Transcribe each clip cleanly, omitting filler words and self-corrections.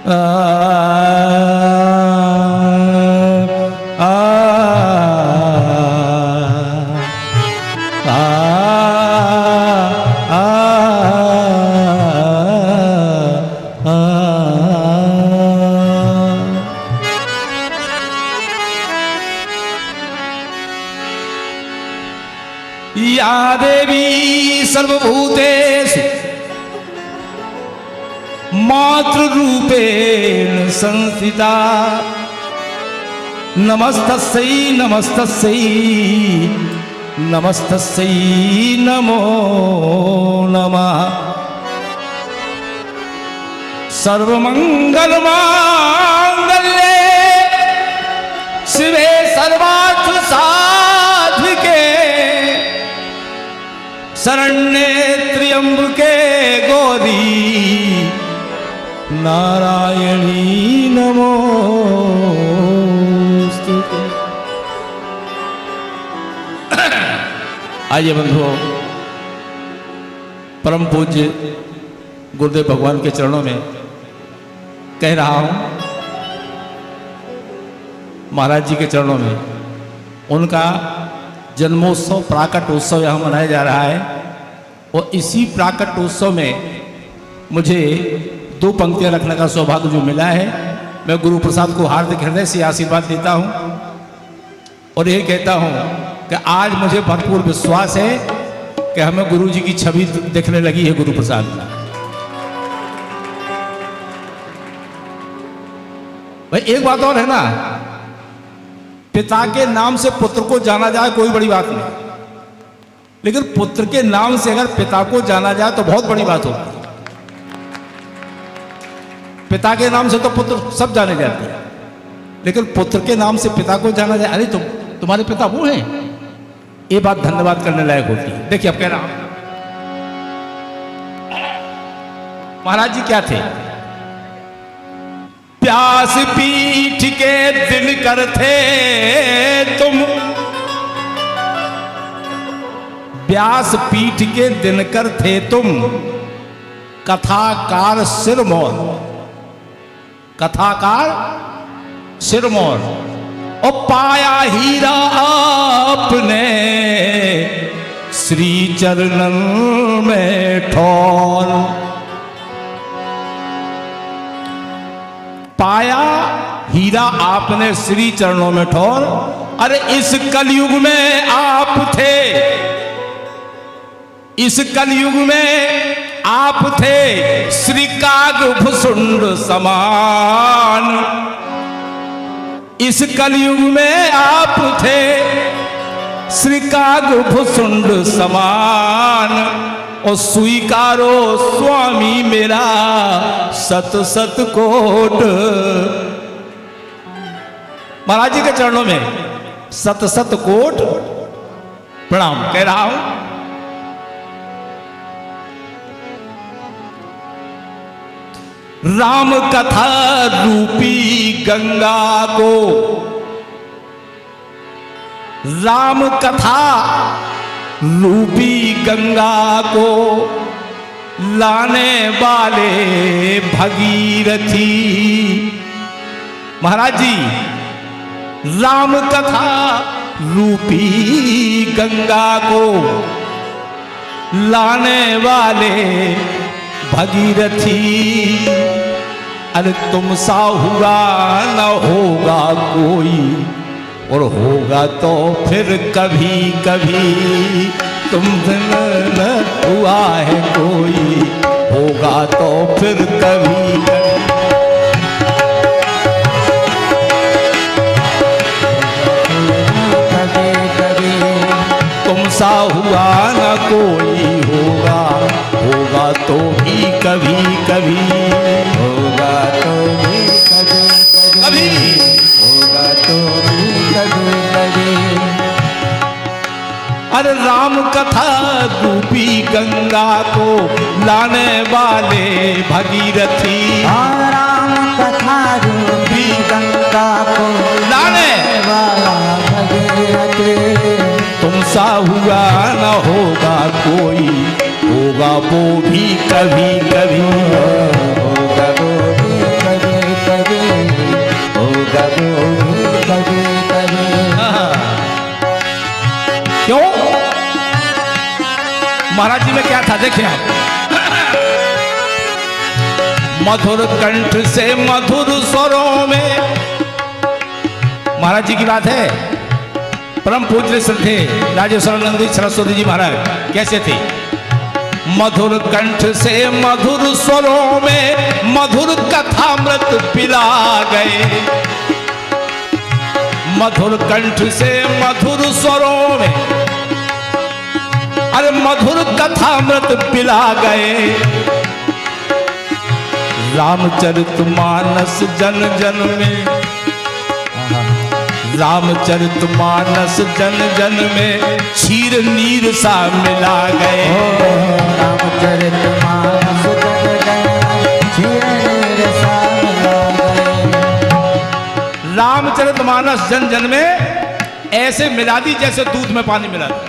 या देवी सर्वभूतेषु मातृरूपेण संस्थिता नमस्तस्यै नमस्तस्यै नमस्तस्यै नमो नमः। सर्वमंगलमांगल्ये शिवे सर्वार्थ साधिके शरण्ये त्र्यंबके गौरी नारायणी नमोस्तुते। आइए बंधुओं, परम पूज्य गुरुदेव भगवान के चरणों में कह रहा हूं, महाराज जी के चरणों में उनका जन्मोत्सव प्राकट उत्सव यहाँ मनाया जा रहा है और इसी प्राकट उत्सव में मुझे 2 पंक्तियाँ रखने का सौभाग्य जो मिला है, मैं गुरु प्रसाद को हार्दिक हृदय से आशीर्वाद देता हूँ और यही कहता हूँ कि आज मुझे भरपूर विश्वास है कि हमें गुरु जी की छवि दिखने लगी है गुरु प्रसाद का। भाई एक बात और है ना, पिता के नाम से पुत्र को जाना जाए कोई बड़ी बात नहीं, लेकिन पुत्र के नाम से अगर पिता को जाना जाए तो बहुत बड़ी बात होती है। पिता के नाम से तो पुत्र सब जाने जाते हैं, लेकिन पुत्र के नाम से पिता को जाना जाए, अरे तुम्हारे पिता वो हैं, ये बात धन्यवाद करने लायक होती है। देखिए अब कह रहा हूं, महाराज जी क्या थे, प्यास पीठ के दिल कर थे तुम, व्यास पीठ के दिनकर थे तुम, कथाकार सिरमौर, कथाकार सिरमौर, और पाया हीरा आपने श्री चरणन में ठौर, पाया हीरा आपने श्री चरणों में ठौर। अरे इस कलयुग में आप थे, इस कलयुग में आप थे श्री कागभुसुंड समान, इस कलयुग में आप थे श्री कागभुसुंड समान, और स्वीकारो स्वामी मेरा सत सत कोट। महाराज जी के चरणों में सत सत कोट प्रणाम कह रहा हूं। राम कथा रूपी गंगा को, राम कथा रूपी गंगा को लाने वाले भगीरथी। महाराज जी राम कथा रूपी गंगा को लाने वाले भगीरथी। अरे तुम सा हुआ न होगा कोई, और होगा तो फिर कभी कभी, तुमसे न हुआ है कोई, होगा तो फिर कभी कभी, तुम सा हुआ न कोई, होगा होगा तो भी कभी कभी, होगा तो भी कभी कभी, होगा तो भी कभी कभी। अरे राम कथा रूपी गंगा को लाने वाले भगीरथी, राम कथा रूपी गंगा को लाने वाला भगीरथी। तुम सा हुआ न होगा कोई, होगा वो भी कभी कभी, होगा वो भी कभी महाराज जी में क्या था देखिए आप। मधुर कंठ से मधुर स्वरों में, महाराज जी की बात है। परम पूज्य श्रद्धे राजेश्वरानंद सरस्वती जी महाराज कैसे थे? मधुर कंठ से मधुर स्वरों में मधुर कथामृत पिला गए। मधुर कंठ से मधुर स्वरों में, अरे मधुर कथामृत पिला गए। रामचरितमानस जन जन में, रामचरितमानस जन जन में क्षीर नीर सा मिला गए। रामचरितमानस जन जन में क्षीर नीर सा मिला गए। रामचरितमानस जन जन में ऐसे मिला दी जैसे दूध में पानी मिला दिया।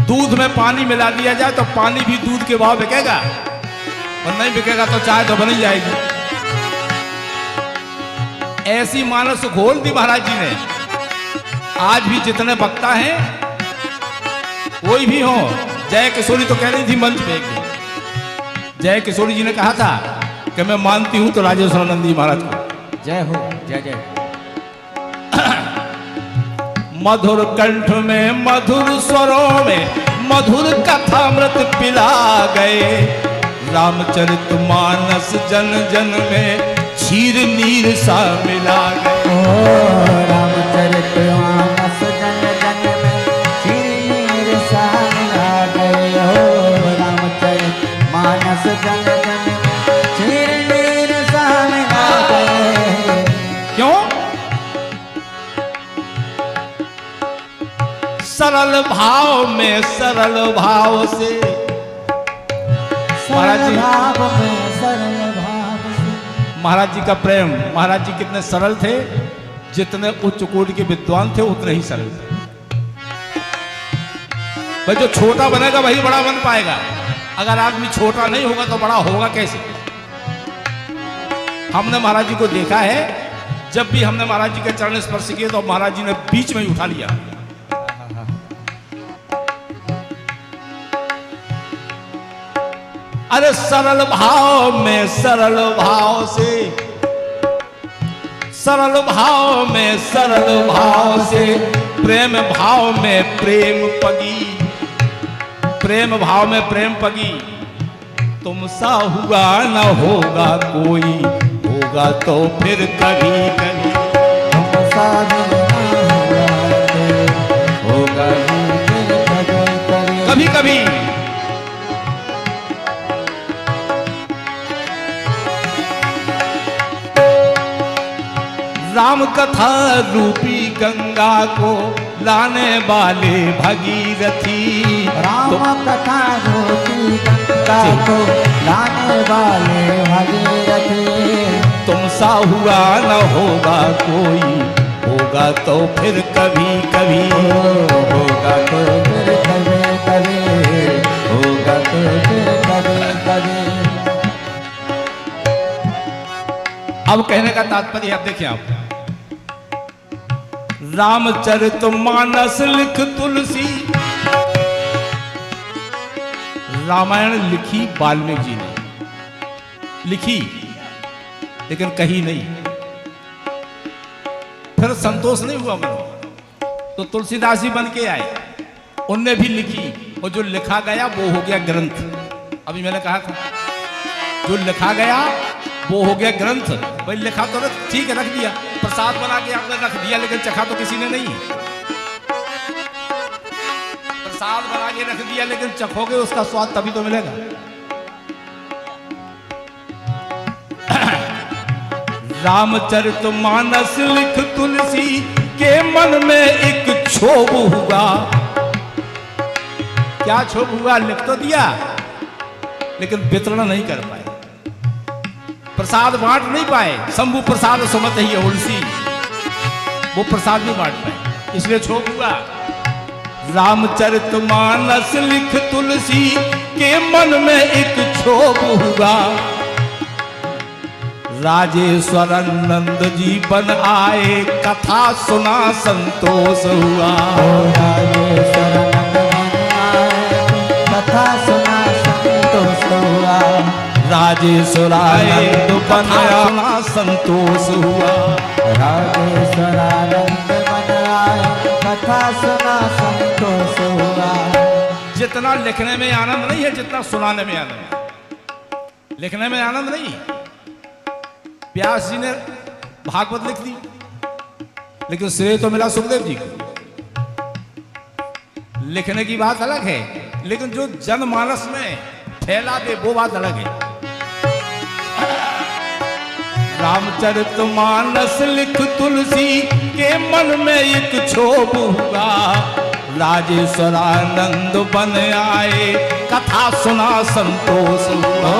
दूध में पानी मिला दिया जाए तो पानी भी दूध के भाव बिकेगा, और नहीं बिकेगा तो चाय तो बन ही जाएगी। ऐसी मानस घोल दी महाराज जी ने। आज भी जितने वक्ता हैं कोई भी हो, जय किशोरी तो कह रही थी मंच पे, जय किशोरी जी ने कहा था कि मैं मानती हूं तो राजेश्वरानंद जी महाराज को। जय हो, जय जय। मधुर कंठ में मधुर स्वरों में मधुर कथामृत पिला गए। रामचरितमानस जन जन में क्षीर नीर सा मिला गए। रामचरितमानस जन जन में क्षीर नीर सा मिला गए। रामचरितमानस जन जन में क्षीर नीर सा मिला गए। क्यों? सरल भाव में सरल भाव से, महाराज जी सरल भाव से, महाराज जी का प्रेम। महाराज जी कितने सरल थे, जितने उच्च कोटि के विद्वान थे उतने ही सरल थे। भाई जो छोटा बनेगा वही बड़ा बन पाएगा। अगर आदमी छोटा नहीं होगा तो बड़ा होगा कैसे? हमने महाराज जी को देखा है, जब भी हमने महाराज जी के चरण स्पर्श किए तो महाराज जी ने बीच में ही उठा लिया। अरे सरल भाव में सरल भाव से, सरल भाव में सरल भाव से, प्रेम भाव में प्रेम पगी, प्रेम भाव में प्रेम पगी। तुम सा हुआ न होगा कोई, होगा तो फिर कभी कभी। तुम सा होगा कभी कभी। राम कथा रूपी गंगा को लाने वाले भगीरथी। राम कथा रूपी गंगा को लाने वाले भगीरथी। तुम सा हुआ न होगा कोई, होगा तो फिर कभी कभी। होगा तो फिर कभी कभी, होगा तो फिर कभी कभी। अब कहने का तात्पर्य अब देखिए आप। रामचरितमानस लिख तुलसी। रामायण लिखी वाल्मीकि जी ने, लिखी लेकिन कही नहीं। फिर संतोष नहीं हुआ मन, तो तुलसीदास जी बन के आए, उनने भी लिखी, और जो लिखा गया वो हो गया ग्रंथ। अभी मैंने कहा था जो लिखा गया वो हो गया ग्रंथ। भाई लिखा तो ठीक है, रख दिया, प्रसाद बना के आपने रख दिया, लेकिन चखा तो किसी ने नहीं। प्रसाद बना के रख दिया लेकिन चखोगे उसका स्वाद तभी तो मिलेगा। रामचरितमानस लिख तुलसी के मन में एक क्षोभ हुआ। क्या क्षोभ हुआ? लिख तो दिया लेकिन वितरण नहीं कर पाए, प्रसाद बांट नहीं पाए। शंभु प्रसाद सुमत ही है उलसी, वो प्रसाद नहीं बांट पाए, इसलिए क्षोभ हुआ। रामचरितमानस लिख तुलसी के मन में एक क्षोभ हुआ। राजेश्वरानंद जी बन आए, कथा सुना संतोष हुआ। राजेश्वरानंद बन आए, राजेश्वरानंद बन आया, सुना संतोष हुआ। राजेश्वरानंद बन आए, कथा सुना संतोष हुआ। जितना लिखने में आनंद नहीं है जितना सुनाने में आनंद है। लिखने में आनंद नहीं। व्यास जी ने भागवत लिख दी, लेकिन श्रेय तो मिला सुखदेव जी को। लिखने की बात अलग है, लेकिन जो जनमानस में फैला दे वो बात अलग है। रामचरितमानस लिख तुलसी के मन में एक क्षोभ हुआ। राजेश्वरानंद बन आए, कथा सुना संतोष हुआ।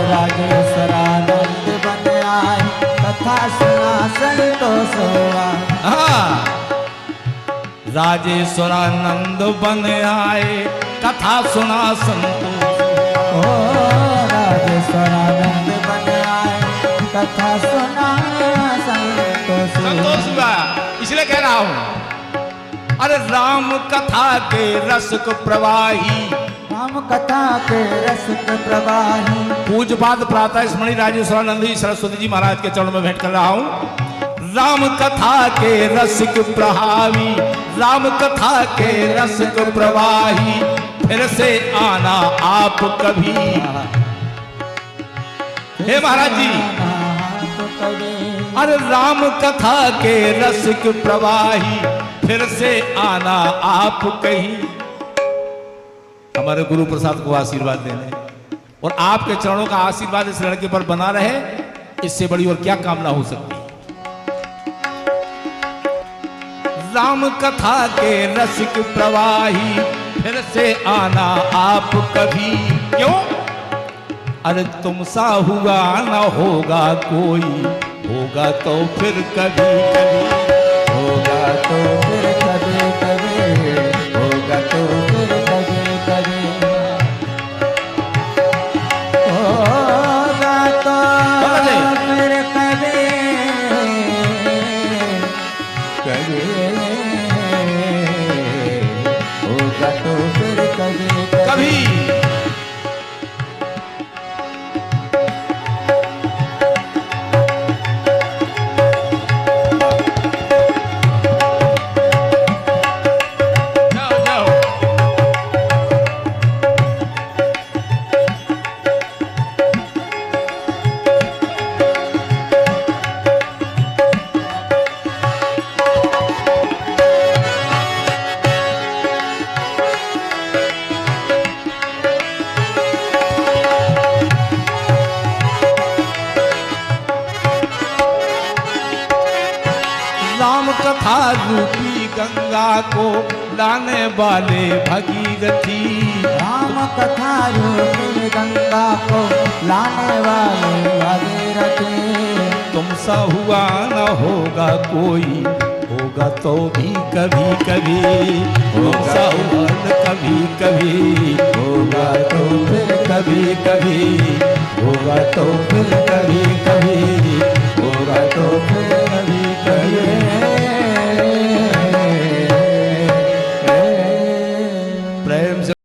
राजेश्वरानंद बन आए, कथा सुना संतोष हुआ। हाँ, राजेश्वरानंद बन आए, कथा सुना संतोष। राजेश्वरानंद बन आए, कथा सुना संतोष हुआ। इसलिए कह रहा हूं, अरे राम कथा के रसक प्रवाही, राम कथा के रसक प्रवाही। पूज्यपाद प्रातः स्मरणीय राजेश्वरानंद जी सरस्वती जी महाराज के चरणों में भेंट कर रहा हूं। राम कथा के रसिक प्रभावी, राम कथा के रसिक प्रवाही, फिर से आना आप कभी। हे महाराज जी, अरे राम कथा के रसिक प्रवाही, फिर से आना आप कहीं। हमारे गुरु प्रसाद को आशीर्वाद देने और आपके चरणों का आशीर्वाद इस लड़के पर बना रहे, इससे बड़ी और क्या कामना हो सकती है। राम कथा के रसिक प्रवाही, फिर से आना आप कभी। क्यों? अरे तुम सा हुआ न होगा कोई, होगा तो फिर कभी कभी, होगा तो फिर कभी कभी, होगा तो फिर कभी कभी, होगा तो फिर कभी कभी, होगा तो फिर कभी कभी। कथा रूपी गंगा को लाने वाले भगीरथी, राम कथा रूपी गंगा को लाने वाले भगीरथी। तुमसा हुआ न होगा कोई, होगा तो भी कभी कभी, तुमसा हुआ न कभी कभी,